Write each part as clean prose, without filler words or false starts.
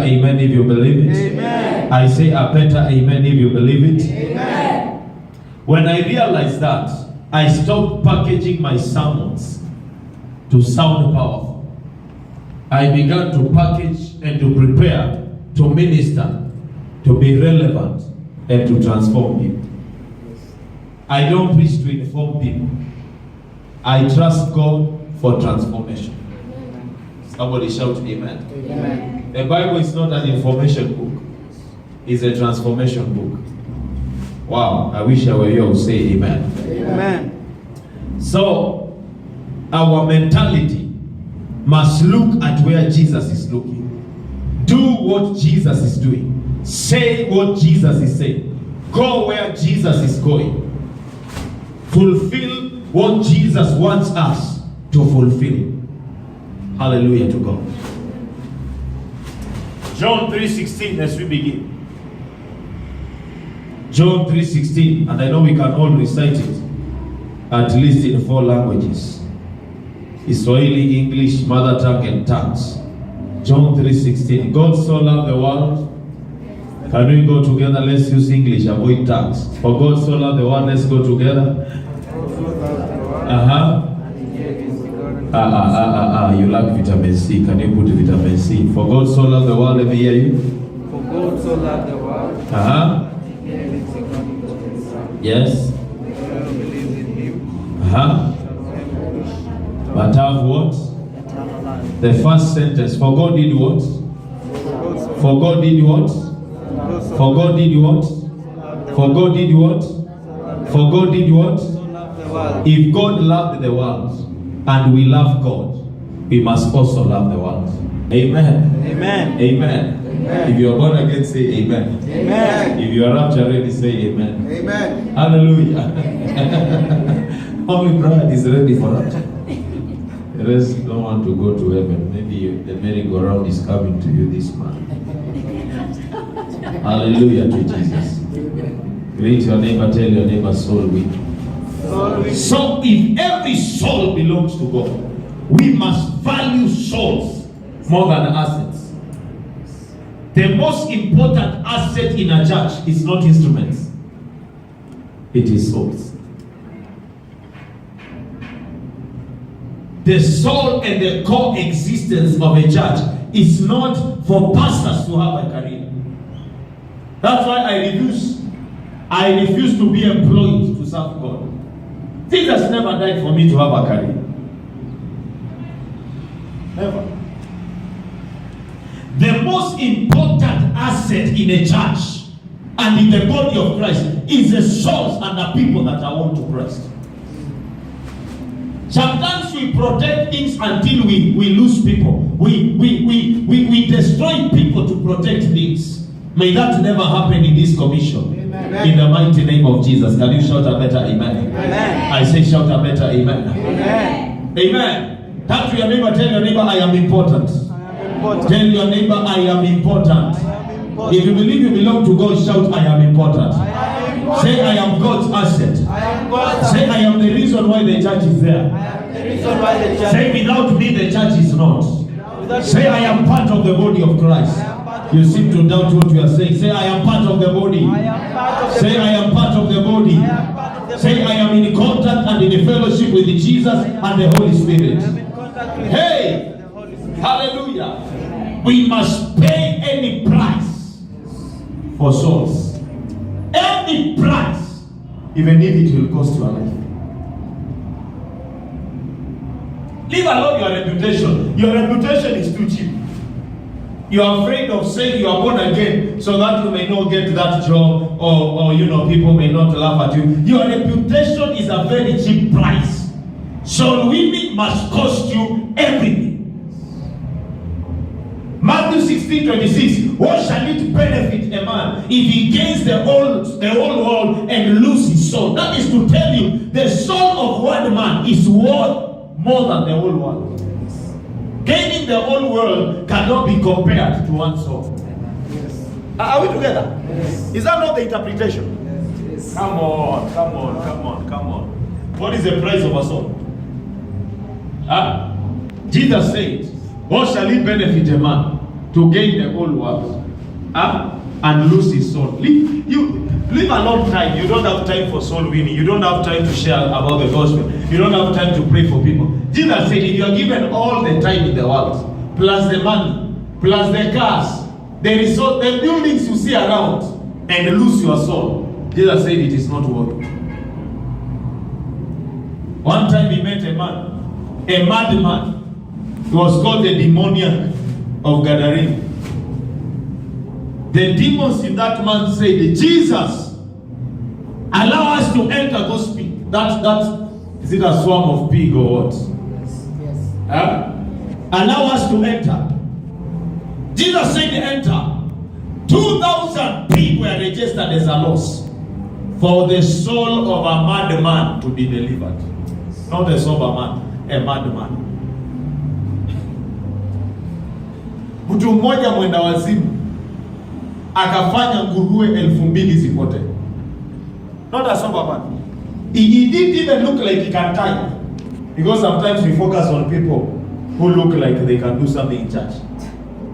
Amen if you believe it. Amen. I say a better amen if you believe it. Amen. When I realized that, I stopped packaging my sermons to sound powerful. I began to package and to prepare to minister, to be relevant, and to transform people. I don't preach to inform people. I trust God for transformation. Somebody shout amen. Amen. The Bible is not an information book. It's a transformation book. Wow, I wish I were here to say amen. Amen. So, our mentality must look at where Jesus is looking. Do what Jesus is doing. Say what Jesus is saying. Go where Jesus is going. Fulfill what Jesus wants us to fulfill. Hallelujah to God. John 3:16 as we begin. John 3:16, and I know we can all recite it at least in 4 languages: Swahili, English, mother tongue, and tongues. John 3:16. God so loved the world. Can we go together? Let's use English, avoid tongues. For God so loved the world, let's go together. You lack vitamin C. Can you put vitamin C? For God so loved the world, let me hear you. For God so loved the world. Yes. Whoever believes in him. But have what? Eternal life. The first sentence. For God did what? For God did what? For God did what? For God did what? For God did what? So loved the world. If God loved the world and we love God, we must also love the world. Amen. Amen. Amen. Amen. If you are born again, say amen. Amen. If you are raptured ready, say amen. Amen. Hallelujah. Only bride is ready for rapture. The rest don't want to go to heaven. Maybe the merry-go-round is coming to you this month. Hallelujah to Jesus. Greet your neighbor, tell your neighbor, soul weak. So if every soul belongs to God, we must value souls more than assets. The most important asset in a church is not instruments. It is souls. The soul and the core existence of a church is not for pastors to have a career. That's why I refuse to be employed to serve God. Jesus never died for me to have a career. Never. The most important asset in a church and in the body of Christ is the souls and the people that are won to Christ. Sometimes we protect things until we lose people. We destroy people to protect things. May that never happen in this commission. Amen. In the mighty name of Jesus. Can you shout a better amen? Amen. I say shout a better amen. Amen. Amen. Turn to your neighbor, tell your neighbor, I am important. I am important. Tell your neighbor, I am important. I am important. If you believe you belong to God, shout, I am important. I am important. Say, I am God's asset. I am God's. Say, I am the reason why the church is I there. am the reason why the church. Say, without me, the church is not. Without Say, I am part of the body of Christ. You seem to doubt what you are saying. Say, I am part of the body. I am part of the. Say, I am part of the body. I am part of the. Say, I am in contact and in fellowship with Jesus and the Holy I am Spirit. in contact with Hey! the Holy Spirit. Hallelujah. We must pay any price for souls. Any price, even if it will cost your life. Leave alone your reputation. Your reputation is too cheap. You are afraid of saying you are born again so that you may not get that job or people may not laugh at you. Your reputation is a very cheap price. So winning must cost you everything. Matthew 16:26. What shall it benefit a man if he gains the whole world and lose his soul? That is to tell you, the soul of one man is worth more than the whole world. Gaining the whole world cannot be compared to one soul. Yes. Are we together? Yes. Is that not the interpretation? Yes. Come on. What is the price of a soul? Jesus said, what shall it benefit a man to gain the whole world and lose his soul. Live a long time. You don't have time for soul winning. You don't have time to share about the gospel. You don't have time to pray for people. Jesus said, if you are given all the time in the world, plus the money, plus the cars, the resort, the buildings you see around, and lose your soul, Jesus said it is not worth it. One time he met a man, a madman. He was called the demoniac of Gadarene. The demons in that man said, Jesus, allow us to enter those pigs. That is it a swarm of pig or what? Yes. Allow us to enter. Jesus said enter. 2,000 pigs were registered as a loss for the soul of a madman to be delivered. Not a sober man, a madman. Mtu mmoja mwenda wazimu akafanya nguruwe 2,000 zipote. Not a sober man. He didn't even look like he can tie. Because sometimes we focus on people who look like they can do something in church.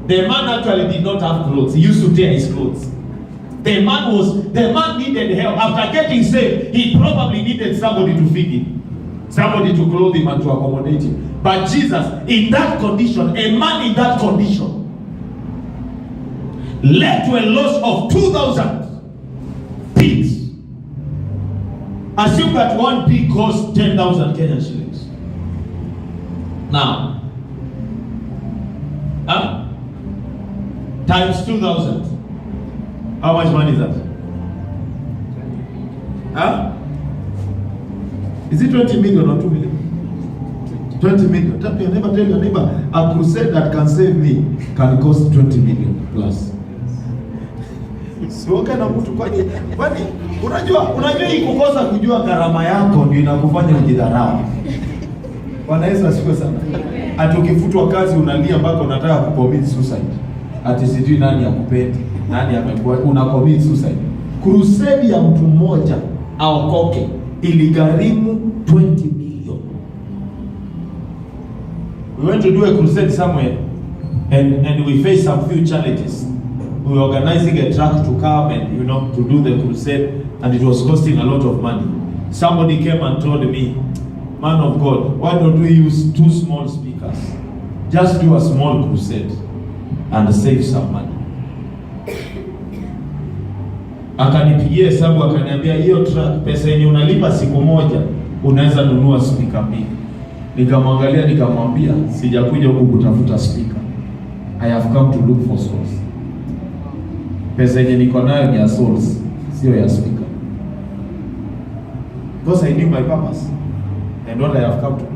The man actually did not have clothes. He used to tear his clothes. The man needed help. After getting saved, he probably needed somebody to feed him, somebody to clothe him and to accommodate him. But Jesus, in that condition, a man in that condition, led to a loss of 2,000 pigs. Assume that one pig costs 10,000 Kenyan shillings. Now, times 2,000. How much money is that? Is it 20 million or 2 million? 20 million. Tell your neighbor, a crusade that can save me can cost 20 million plus. Siwaka na mtu kwani unajua hii kukosa kujua gharama yako ndio inakufanya ujidharau. Bwana Yesu asifiwe sana. Ati ukifutwa kazi unalia mpaka unataka kucommit suicide. Ati sijui nani akupendi, nani amekuwa una commit suicide. Crusade ya mtu mmoja aokoke iligharimu 20 million. We went to do a crusade somewhere and we faced some few challenges. We were organizing a truck to come and to do the crusade, and it was costing a lot of money. Somebody came and told me, man of God, why don't we use 2 small speakers? Just do a small crusade and save some money. Akanipigia hesabu akaniambia hiyo truck pesa yenye unalipa siku moja unaweza nunua speaker 2. Nikamwangalia nikamwambia sijakuja huku kutafuta speaker. I have come to look for souls. Pesa yenye niko nayo ni ya souls, sio ya speaker. Because I knew my purpose and what I have come to do.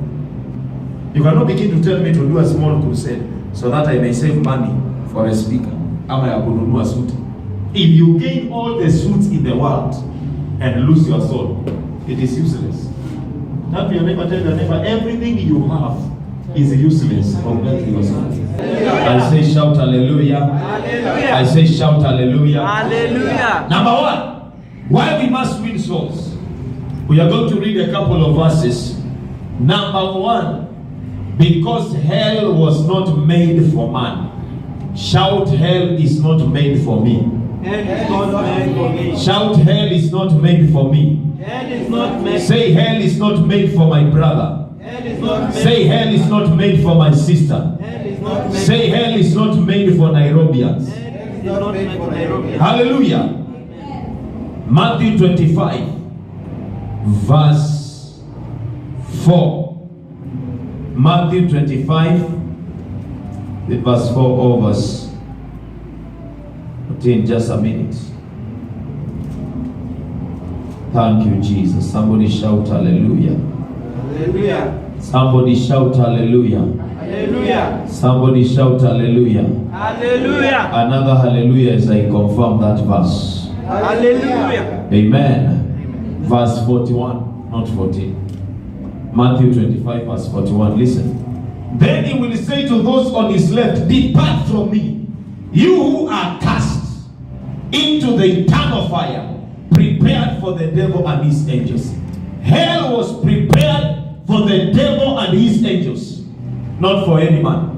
You cannot begin to tell me to do a small crusade so that I may save money for a speaker. Ama ya kununua suit. If you gain all the suits in the world and lose your soul, it is useless. Tell your neighbor, everything you have is useless compared to your soul. I say shout hallelujah. Hallelujah. I say shout hallelujah. Hallelujah. Number 1, why we must win souls. We are going to read a couple of verses. Number 1, because hell was not made for man. Shout, hell is not made for me. Hell is not made for me. Shout, hell is not made for me. Hell is not made. Say, hell is not made for my brother. Hell is not made. Say, hell is not made for my sister. Hell is not made. Say, hell is not made for Nairobians. Hell is not made for Nairobi. Hallelujah. Matthew 25, verse 4. Matthew 25, verse 4 or verse 14, just a minute. Thank you, Jesus. Somebody shout hallelujah. Hallelujah. Somebody shout hallelujah. Hallelujah. Somebody shout hallelujah. Hallelujah. Another hallelujah as I confirm that verse. Hallelujah. Amen. Verse 41, not 14. Matthew 25, verse 41. Listen. Then he will say to those on his left, depart from me, you who are cast into the eternal fire, prepared for the devil and his angels. Hell was prepared for the devil and his angels, not for any man.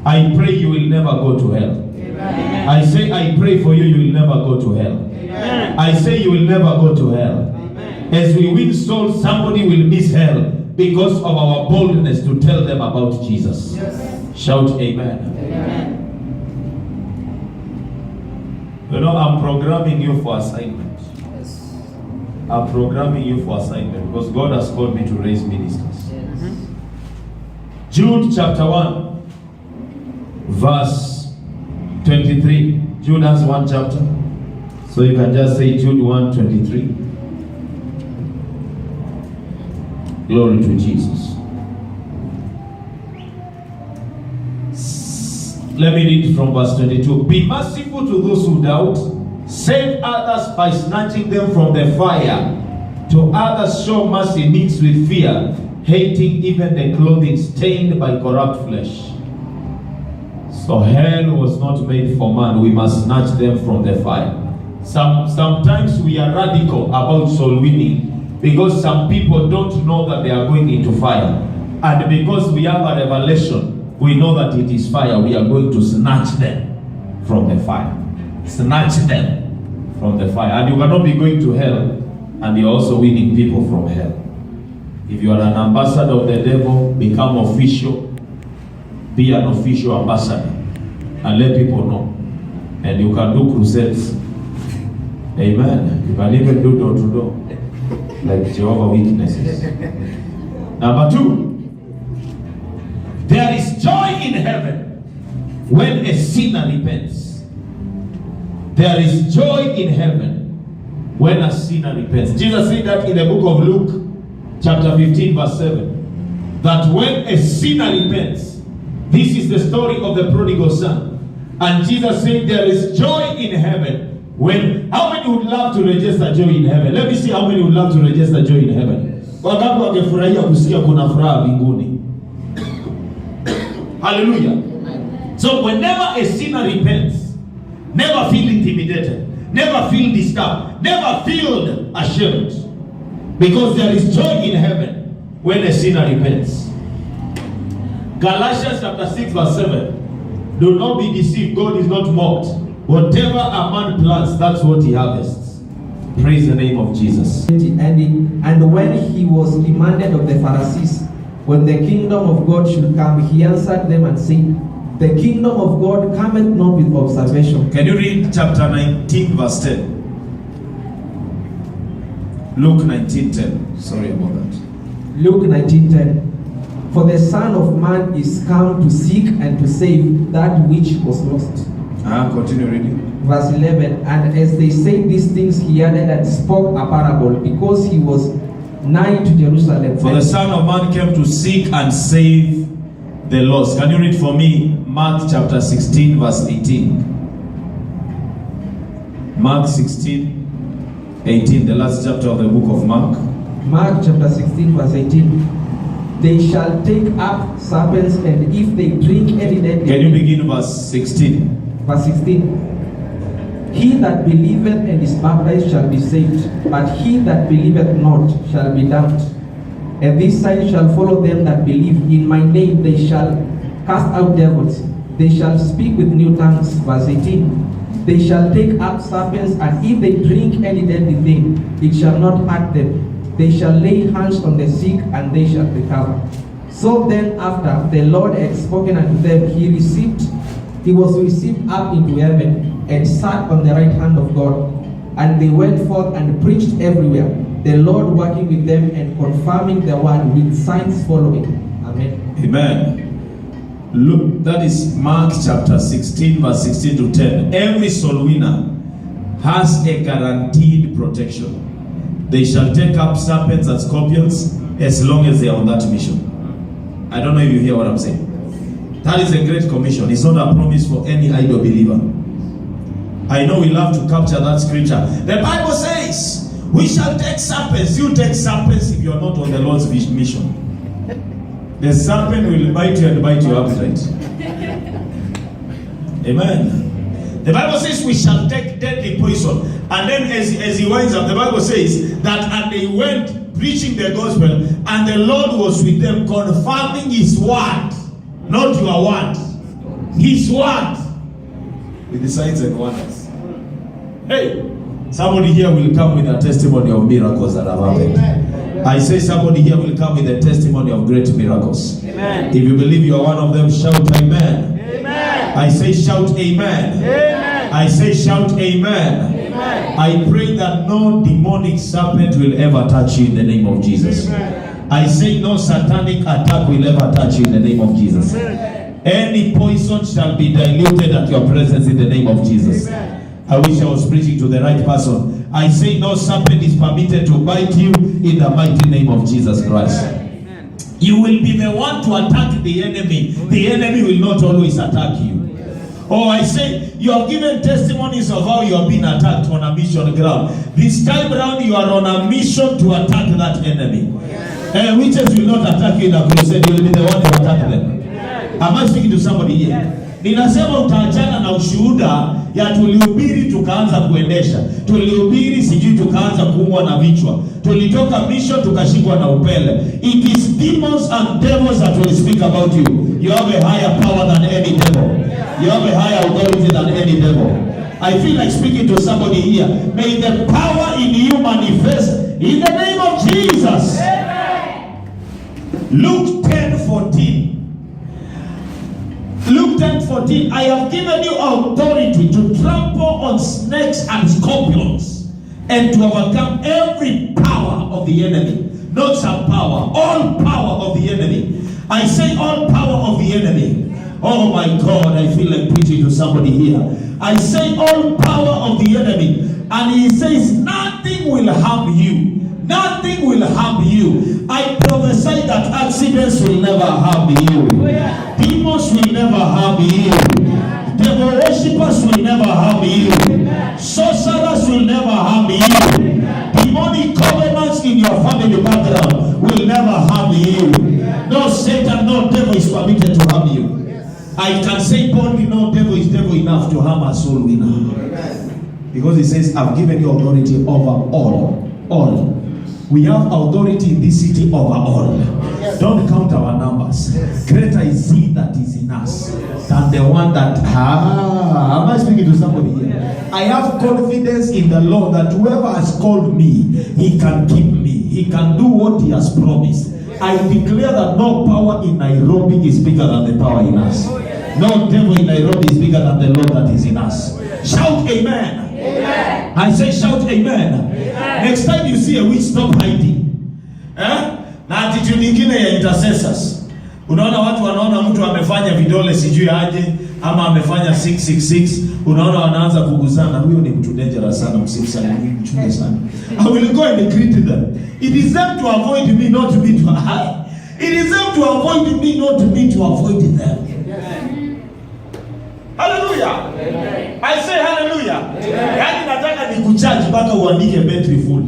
I pray you will never go to hell. Amen. I say, I pray for you, you will never go to hell. Amen. I say you will never go to hell. Amen. As we win souls, somebody will miss hell because of our boldness to tell them about Jesus. Yes. Shout amen. Amen. You know, I'm programming you for assignment. Yes. I'm programming you for assignment because God has called me to raise ministers. Yes. Jude chapter 1, verse 23. Jude has one chapter. So you can just say Jude 1:23. Glory to Jesus. Let me read from verse 22. Be merciful to those who doubt. Save others by snatching them from the fire. To others show mercy mixed with fear, hating even the clothing stained by corrupt flesh. So hell was not made for man. We must snatch them from the fire. Sometimes we are radical about soul winning because some people don't know that they are going into fire. And because we have a revelation, we know that it is fire. We are going to snatch them from the fire. Snatch them from the fire. And you cannot be going to hell and you're also winning people from hell. If you are an ambassador of the devil, become official. Be an official ambassador and let people know. And you can do crusades. Amen. You can even do door to door like Jehovah Witnesses. Number 2, there is joy in heaven when a sinner repents. There is joy in heaven when a sinner repents. Jesus said that in the book of Luke, chapter 15, verse 7, that when a sinner repents, this is the story of the prodigal son. And Jesus said there is joy in heaven when, how many would love to register joy in heaven? Let me see how many would love to register joy in heaven. Wangapi wangefurahia kusikia kuna furaha mbinguni? Hallelujah. So whenever a sinner repents, never feel intimidated, never feel disturbed, never feel ashamed, because there is joy in heaven when a sinner repents. Galatians chapter 6 verse 7. Do not be deceived, God is not mocked. Whatever a man plants, that's what he harvests. Praise the name of Jesus. And when he was demanded of the Pharisees, when the kingdom of God should come, he answered them and said, the kingdom of God cometh not with observation. Can you read chapter 19 verse 10? Luke 19:10. Sorry about that. Luke 19:10. For the Son of Man is come to seek and to save that which was lost. Continue reading. Verse 11. And as they said these things, he added and spoke a parable, because he was nigh to Jerusalem. For the Son of Man came to seek and save the lost. Can you read for me Mark chapter 16 verse 18? Mark 16:18, the last chapter of the book of Mark. Mark chapter 16 verse 18. They shall take up serpents, and if they drink any deadly... Can you begin verse 16? Verse 16. He that believeth and is baptized shall be saved, but he that believeth not shall be damned. And this sign shall follow them that believe. In my name they shall cast out devils. They shall speak with new tongues. Verse 18. They shall take up serpents, and if they drink any deadly thing, it shall not hurt them. They shall lay hands on the sick, and they shall recover. So then, after the Lord had spoken unto them, he was received up into heaven, and sat on the right hand of God. And they went forth and preached everywhere, the Lord working with them and confirming the word with signs following. Amen. Amen. Look, that is Mark chapter 16 verse 16 to 10. Every soul winner has a guaranteed protection. They shall take up serpents and scorpions as long as they are on that mission. I don't know if you hear what I'm saying. That is a great commission. It's not a promise for any idle believer. I know we love to capture that scripture. The Bible says, we shall take serpents. You take serpents if you are not on the Lord's mission. The serpent will bite you and bite your appetite. Amen. The Bible says we shall take deadly poison. And then as he winds up, the Bible says that and they went preaching the gospel, and the Lord was with them, confirming his word, not your word. His word with the signs and wonders. Hey, somebody here will come with a testimony of miracles that have happened. I say somebody here will come with a testimony of great miracles. Amen. If you believe you are one of them, shout amen. Amen. I say shout amen. Amen. I say shout amen. Amen. I pray that no demonic serpent will ever touch you in the name of Jesus. I say no satanic attack will ever touch you in the name of Jesus. Any poison shall be diluted at your presence in the name of Jesus. I wish I was preaching to the right person. I say no serpent is permitted to bite you in the mighty name of Jesus Christ. You will be the one to attack the enemy. The enemy will not always attack you. Oh, I say you have given testimonies of how you have been attacked on a mission ground. This time around you are on a mission to attack that enemy. Witches will not attack you in a crusade. You will be the one to attack them. Am I speaking to somebody here? Ninasema utaachana na ushuhuda ya tulihubiri tukaanza kuendesha. Tulihubiri sijui tukaanza kuumwa na vichwa. Tulitoka mission tukashikwa na upele. It is demons and devils that will speak about you. You have a higher power than any devil. You have a higher authority than any devil. I feel like speaking to somebody here. May the power in you manifest in the name of Jesus. Luke 10:14. Luke 10:14. I have given you authority to trample on snakes and scorpions and to overcome every power of the enemy. Not some power, all power of the enemy. I say all power of the enemy. Oh my God, I feel like preaching to somebody here. I say all power of the enemy. And he says nothing will harm you. Nothing will harm you. I prophesy that accidents will never harm you. Demons will never harm you. Devil worshippers will never harm you. Sorcerers will never harm you. Demonic covenants in your family background will never harm you. No Satan, no devil is permitted to harm you. I can say boldly, no devil is devil enough to harm a soul winner. Because he says, I've given you authority over all. All. We have authority in this city over all. Don't count our numbers. Greater is he that is in us than the one that... am I speaking to somebody here? I have confidence in the Lord that whoever has called me, he can keep me. He can do what he has promised. I declare that no power in Nairobi is bigger than the power in us. No devil in Nairobi is bigger than the Lord that is in us. Shout amen. Amen. I say shout amen. Amen. Next time you see a witch, stop hiding. Na attitude nyingine ya intercessors. Unaona watu wanaona mtu amefanya vidole sijui aje ama amefanya 666, unaona wanaanza kugusana. Huyo ni mtu dangerous sana, msimsalimie, mchunge sana. I will go and greet them. It is them to avoid me, not me to hide. It is them to avoid me, not me to avoid them. Hallelujah. Amen. I say hallelujah. Yaani nataka nikucharge mpaka uandike battery full.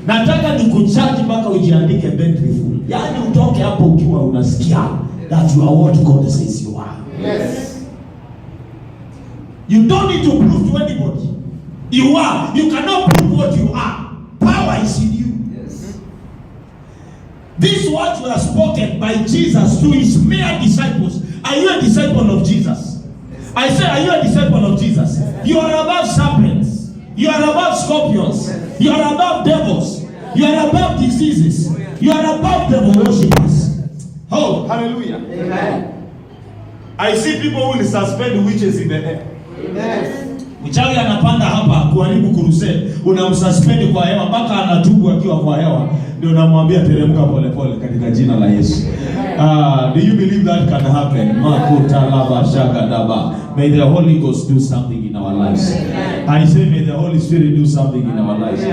Nataka nikucharge mpaka ujiandike battery full. Yaani utoke hapo ukiwa unasikia that you are what God says you are. Yes. You don't need to prove to anybody. You are. You cannot prove what you are. Power is in you. Yes. These words were spoken by Jesus to his mere disciples. Are you a disciple of Jesus? I say, are you a disciple of Jesus? You are above serpents. You are above scorpions. You are above devils. You are above diseases. You are above devil worshippers. Oh, hallelujah. Amen. I see people who will suspend witches in the air. Yes. Mchawi anapanda hapa kuharibu crusade, unamsuspend kwa hewa mpaka anatubu akiwa kwa hewa, ndio unamwambia teremka pole pole katika jina la Yesu. Do you believe that can happen? May the Holy Ghost do something in our lives. I say may the Holy Spirit do something in our lives.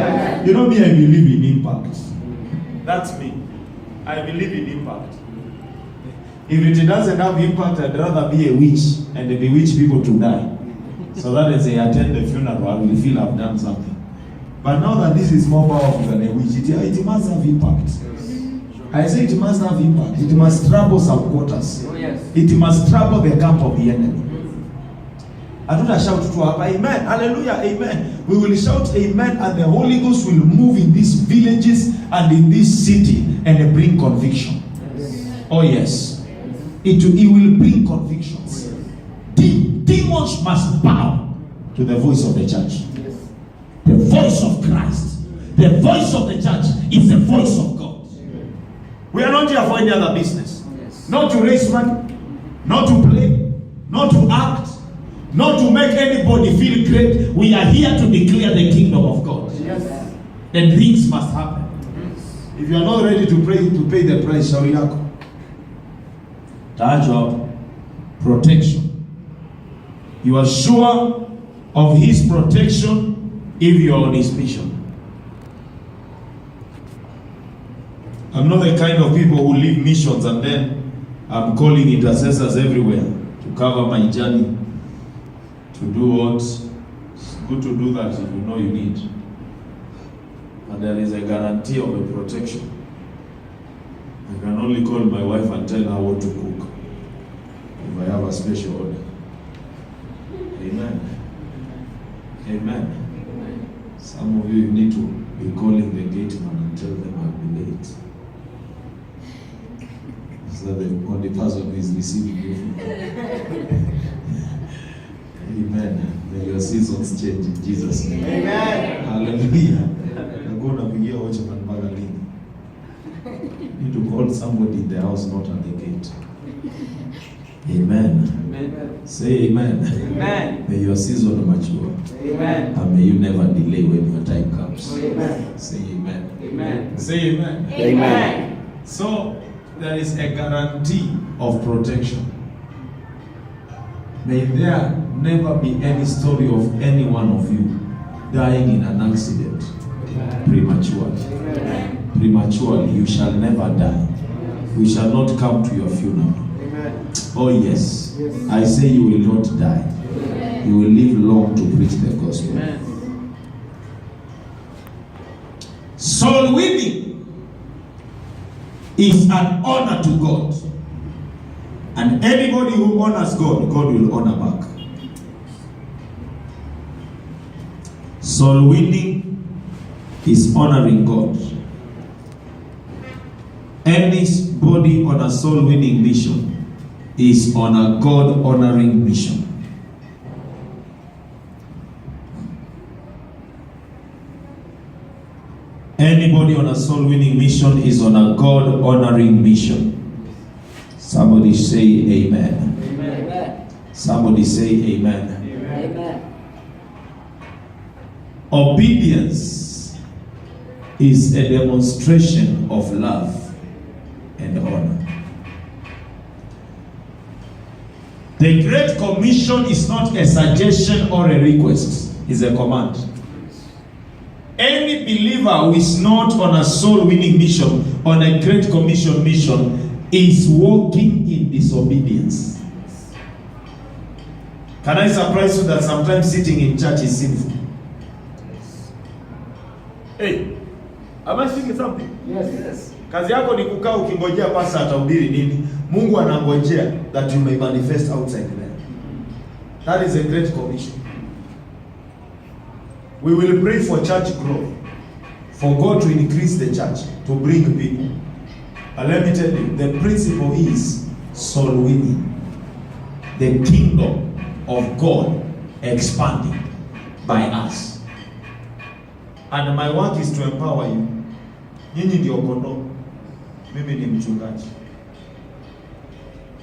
You know me, I believe in impact. That's me. I believe in impact. If it doesn't have impact, I'd rather be a witch and bewitch people to die. So that as they attend the funeral, I will feel I've done something. But now that this is more powerful than a witch, it must have impact. I say it must have impact. It must trouble some quarters. It must trouble the camp of the enemy. I don't shout to hapa, amen, hallelujah, amen. We will shout amen and the Holy Ghost will move in these villages and in this city and bring conviction. Oh yes. It will bring convictions. demons must bow to the voice of the church. The voice of Christ. The voice of the church is the voice of God. We are not here for any other business. Not to raise money, not to play, not to act, not to make anybody feel great. We are here to declare the kingdom of God. And things must happen. If you are not ready to pray to pay the price, shauri yako. Third job, protection. You are sure of his protection if you are on his mission. I'm not the kind of people who leave missions and then I'm calling intercessors everywhere to cover my journey. To do what? It's good to do that if you know you need. And there is a guarantee of a protection. I can only call my wife and tell her what to cook if I have a special order. Amen. Amen. Some of you need to be calling the gateman and tell them I'll be late. So the only person who is receiving you from God. Amen. May your seasons change in Jesus' name. Amen. Hallelujah. Need to call somebody in the house, not at the gate. Amen. Amen. Say amen. Amen. May your season mature. Amen. And may you never delay when your time comes. Amen. Say amen. Amen. Say amen. Amen. So there is a guarantee of protection. May there never be any story of any one of you dying in an accident prematurely. Amen. Prematurely, you shall never die. We shall not come to your funeral. Amen. Oh yes, I say you will not die. You will live long to preach the gospel. Amen. Soul winning is an honor to God. And anybody who honors God, God will honor back. Soul winning is honoring God. Anybody on a soul winning mission is on a God honoring mission. Anybody on a soul winning mission is on a God honoring mission. Somebody say amen. Amen. Somebody say amen. Amen. Obedience is a demonstration of love and honor. The Great Commission is not a suggestion or a request, it's a command. Any believer who is not on a soul winning mission, on a Great Commission mission, is walking in disobedience. Can I surprise you that sometimes sitting in church is sinful? Hey, am I speaking something? Yes. Kazi yako ni kukaa ukingojea pasa atahubiri nini? Mungu anangojea that you may manifest outside there. That is a Great Commission. We will pray for church growth, for God to increase the church, to bring people. And let me tell you, the principle is soul winning. The kingdom of God expanding by us. And my work is to empower you. Nyinyi ndio kondoo, mimi ni mchungaji.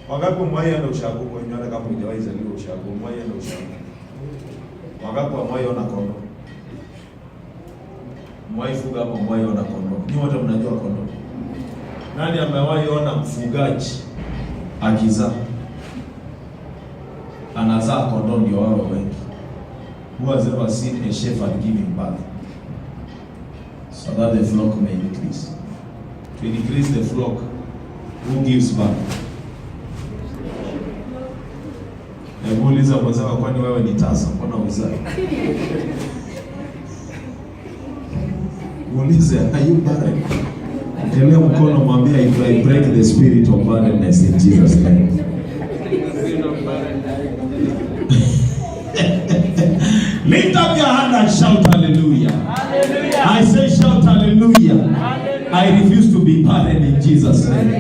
Wangapi mwaenda ushago kwa nyanya kama hujawahi zaliwa ushago, mwaenda ushago. Wangapi mwaenda kondoo? Mwahi fuga hapo, mwahi ona kondoo. Ni wote mnajua kondoo. Nani amewahi ona mfugaji akizaa? Anazaa kondoo ndio wao wengi. Who has ever seen a shepherd giving birth? So that the flock may increase. To increase the flock, who gives birth? Muuliza mwenzako, kwani wewe ni tasa? Mbona uzai? Muulize, are you barren? Kelea mkono, mwambie I break the spirit of barrenness in Jesus' name. Lift up your hand and shout hallelujah. Hallelujah. I say shout hallelujah. Hallelujah. I refuse to be barren in Jesus' name.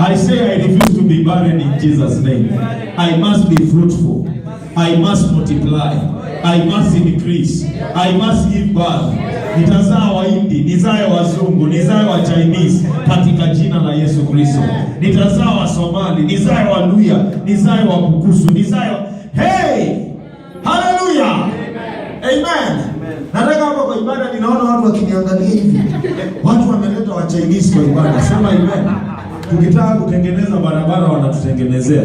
I say I refuse to be barren in Jesus' name. I must be fruitful. I must multiply. I must increase. I must give birth. Nitazaa Wahindi, nizae Wazungu, nizae wa Chinese katika jina la Yesu Kristo. Nitazaa wa Somali, nizae wa Luya, nizae wa Kukusu, nizae wa... Hey! Hallelujah! Amen. Nataka hapa kwa ibada ninaona watu wakiniangalia hivi. Watu wameleta wa Chinese kwa ibada. Sema amen. Tukitaka kutengeneza barabara wanatutengenezea.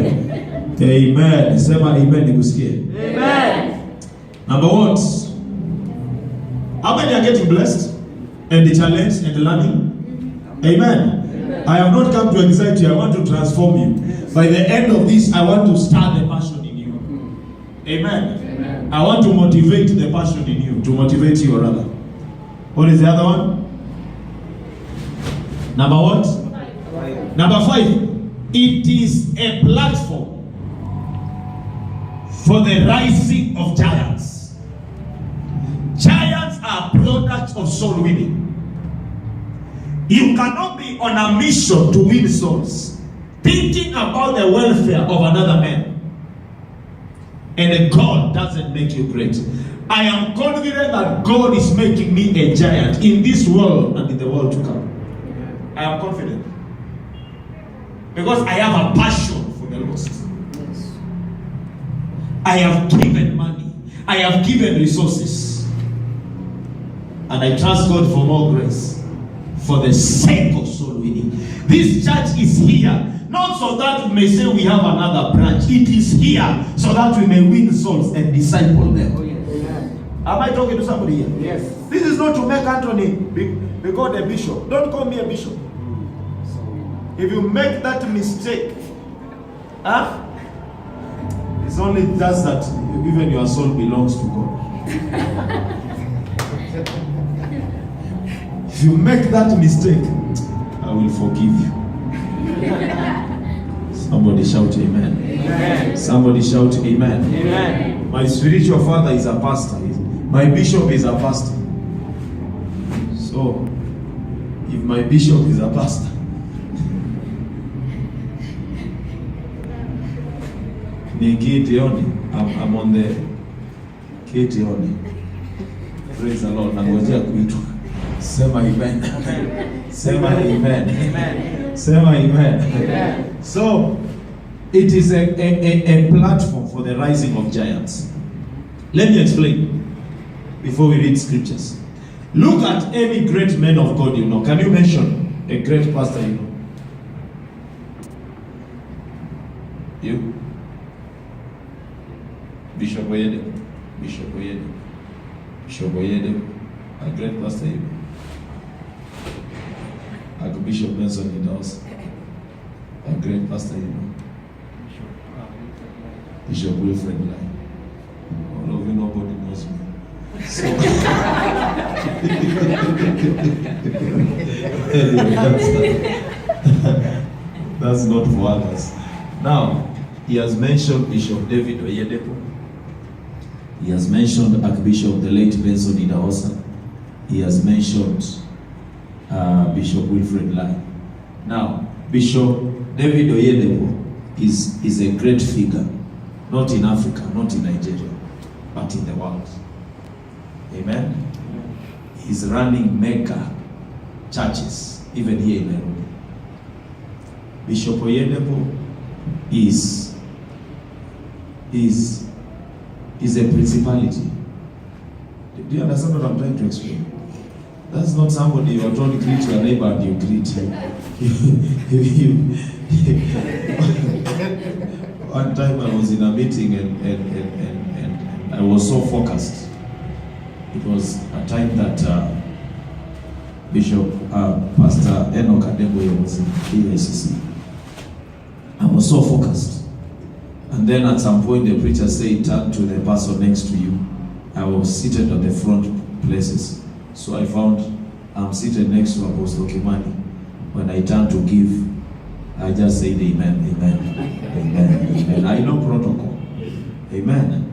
Amen. Sema amen nikusikie. Amen. Number what? How many are getting blessed and the challenge and the learning? Amen. I have not come to excite you. I want to transform you. By the end of this, I want to start the passion in you. Amen. I want to motivate the passion in you. To motivate you rather. What is the other one? Number what? Number 5. It is a platform for the rising of giants. Giants are products of soul winning. You cannot be on a mission to win souls, thinking about the welfare of another man. And God doesn't make you great. I am confident that God is making me a giant in this world and in the world to come. I am confident. Because I have a passion for the lost. I have given money. I have given resources. And I trust God for more grace. For the sake of soul winning. This church is here. Not so that we may say we have another branch. It is here so that we may win souls and disciple them. Oh, yes. Am I talking to somebody here? Yes. This is not to make Anthony be called a bishop. Don't call me a bishop. If you make that mistake, it's only just that even your soul belongs to God. If you make that mistake, I will forgive you. Somebody shout amen. Amen. Somebody shout amen. Amen. My spiritual father is a pastor. My bishop is a pastor. So, if my bishop is a pastor, ni kiti only. I'm on the kiti only. Praise the Lord. Nangojea kuitwa. Sema amen. Sema amen. Amen. Sema amen. Amen. So, it is a platform for the rising of giants. Let me explain before we read scriptures. Look at any great man of God you know. Can you mention a great pastor you know? You? Bishop Oyede. Bishop Oyede. Bishop Oyede. A great pastor you know. Archbishop Benson in the house. A great pastor you know. Bishop Wilfred Lai. All of you, nobody knows me. So, that's not for others. Now, he has mentioned Bishop David Oyedepo. He has mentioned Archbishop the late Benson Idahosa. He has mentioned Bishop Wilfred Lai. Now, Bishop David Oyedepo is a great figure, not in Africa, not in Nigeria, but in the world. Amen. He's running mega churches, even here in Nairobi. Bishop Oyedepo is a principality. Do you understand what I'm trying to explain? That's not somebody you are trying to greet your neighbor and you greet him. One time I was in a meeting and I was so focused. It was a time that Pastor Enoch Adeboye was in KICC. I was so focused. And then at some point the preacher said, turn to the person next to you. I was seated on the front places. So I found I'm seated next to Apostle Kimani. When I turned to give, I just said amen, amen, amen, amen. I know protocol. Amen.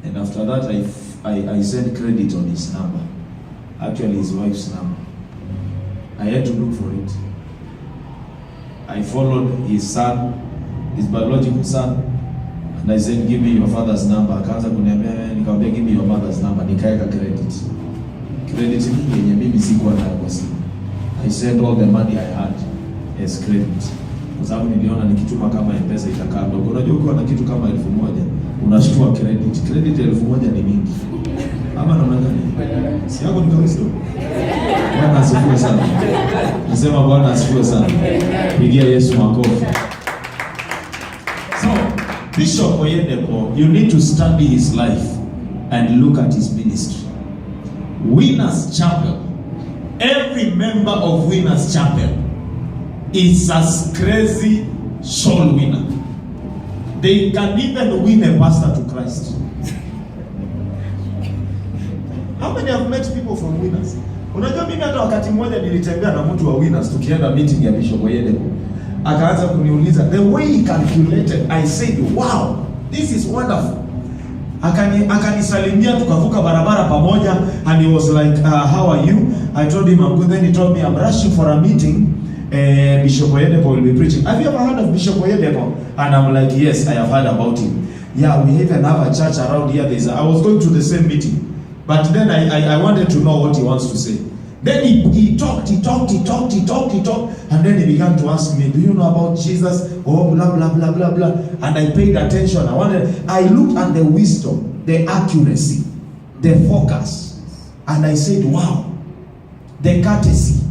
And after that I sent credit on his number. Actually his wife's number. I had to look for it. I followed his son, his biological son, And I said, give me your father's number. Akaanza kuniambia, nikamwambia give me your mother's number. Nikaeka credit. Credit ni yenye mimi sikuwa nayo kwa simu. I sent all the money I had as credit. Kwa sababu niliona nikituma kama M-Pesa itakaa ndogo. Unajua ukiwa na kitu kama 1,000 unashtua credit. Credit 1,000 ni mingi. Ama namna gani? Si yako ni Kristo. Bwana asifiwe sana. Nasema Bwana asifiwe sana. Pigia Yesu makofi. So, Bishop Oyedepo, you need to study his life and look at his ministry. Winners Chapel, every member of Winners Chapel is a crazy soul winner. They can even win a pastor to Christ. How many have met people from Winners? Unajua mimi hata wakati mmoja nilitembea na mtu wa Winners tukienda meeting ya Bishop Oyedepo. Akaanza kuniuliza the way he calculated. I said, wow, this is wonderful. Akanisalimia tukavuka barabara pamoja and he was like, how are you? I told him I'm good. Then he told me I'm rushing for a meeting. Bishop Oyedepo will be preaching. Have you ever heard of Bishop Oyedepo? And I'm like, yes, I have heard about him. Yeah, we even have a church around here. I was going to the same meeting. But then I wanted to know what he wants to say. Then he talked, and then he began to ask me, do you know about Jesus? Oh, blah, blah, blah, blah, blah. And I paid attention. I looked at the wisdom, the accuracy, the focus. And I said, wow, the courtesy.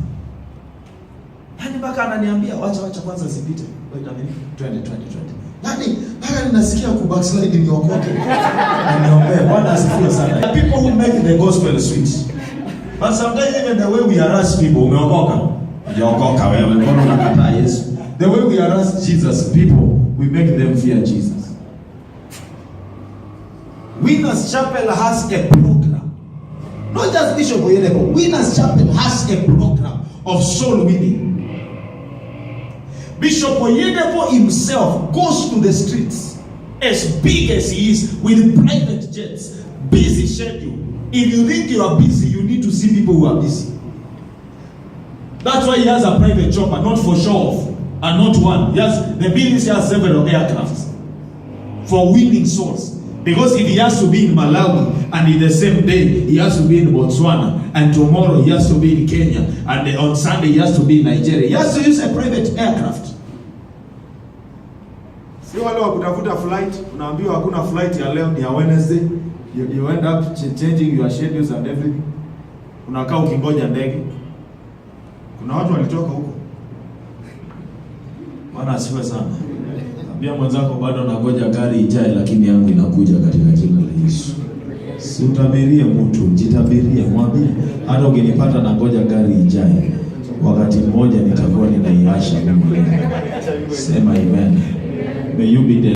Yani mpaka ananiambia, wacha kwanza sipite. Wait a minute, 20. Yani mpaka ninasikia kubackslide niokoke. Aniombee, Bwana asifiwe sana. The people who make the gospel sweet. But sometimes even the way we harass people, umeokoka. Umeokoka wewe, mbona unakataa Yesu? The way we harass Jesus people, we make them fear Jesus. Winners Chapel has a program. Not just Bishop Oyedepo. Winners Chapel has a program of soul winning. Bishop Oyedepo himself goes to the streets as big as he is with private jets, busy schedule. If you think you are busy, you need to see people who are busy. That's why he has a private chopper, not for show off, and not one. Yes, the ministry has several aircrafts for winning souls. Because if he has to be in Malawi, and in the same day he has to be in Botswana, and tomorrow he has to be in Kenya, and on Sunday he has to be in Nigeria, he has to use a private aircraft. Si wale wa kutafuta flight, unaambiwa hakuna flight ya leo, ni ya Wednesday. You end up changing your schedules and everything. Unakaa ukingoja ndege. Kuna watu walitoka huko. Bwana asifiwe sana. Ambia mwenzako bado nangoja gari ijae, lakini yangu inakuja katika jina la Yesu. Si utabirie mtu, jitabirie, mwambie hata ukinipata nangoja gari ijae, wakati mmoja nitakuwa ninaiasha Mungu. Sema amen. May you be